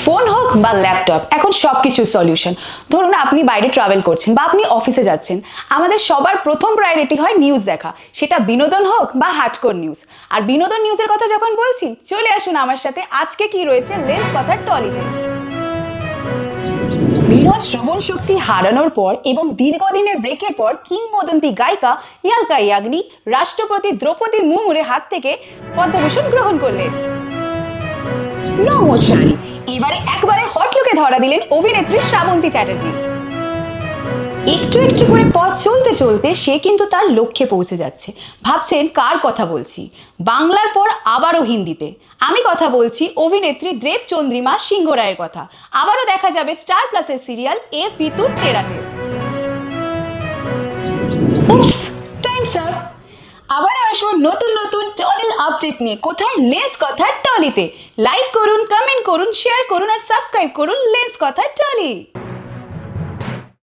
Phone হোক বা laptop, এখন সবকিছু সলিউশন। ধরুন আপনি বাইরে ট্রাভেল করছেন বা আপনি অফিসে যাচ্ছেন, আমাদের সবার প্রথম প্রায়োরিটি হয় নিউজ দেখা, সেটা বিনোদন হোক বা হার্ডকোর নিউজ। আর বিনোদন নিউজের কথা যখন বলছি, চলে আসুন আমার সাথে আজকে কি রয়েছে লেন্স কথার টলিতে। বিরল শ্রবণ শক্তি হারানোর পর এবং দীর্ঘদিনের ব্রেকের পর কিংবদন্তি গায়িকা ইয়ালকা ইয়াগনিক রাষ্ট্রপতি দ্রৌপদী মুর্মুর হাত থেকে পদ্মভূষণ গ্রহণ করলেন। নমস্কার, এবারে একবারে হট লুকে ধরা দিলেন অভিনেত্রী শ্রাবন্তী চ্যাটার্জি। একটু একটু করে পথ চলতে চলতে সে কিন্তু তার লক্ষ্যে পৌঁছে যাচ্ছে। ভাবছেন কার কথা বলছি? বাংলার পর আবারও হিন্দিতে। আমি কথা বলছি অভিনেত্রী দেবচন্দ্রিমা সিংহ রায়ের কথা। আবারও দেখা যাবে স্টার প্লাসের সিরিয়াল এ ফিতুর তেরাতে। উপস, টাইমস আপ। আবার আসবো নতুন নতুন টলির আপডেট নিয়ে, কোথায়? লেন্স কথা টলিতে। লাইক করুন, কমেন্ট করুন, শেয়ার করুন আর সাবস্ক্রাইব করুন লেন্স কথা টলি।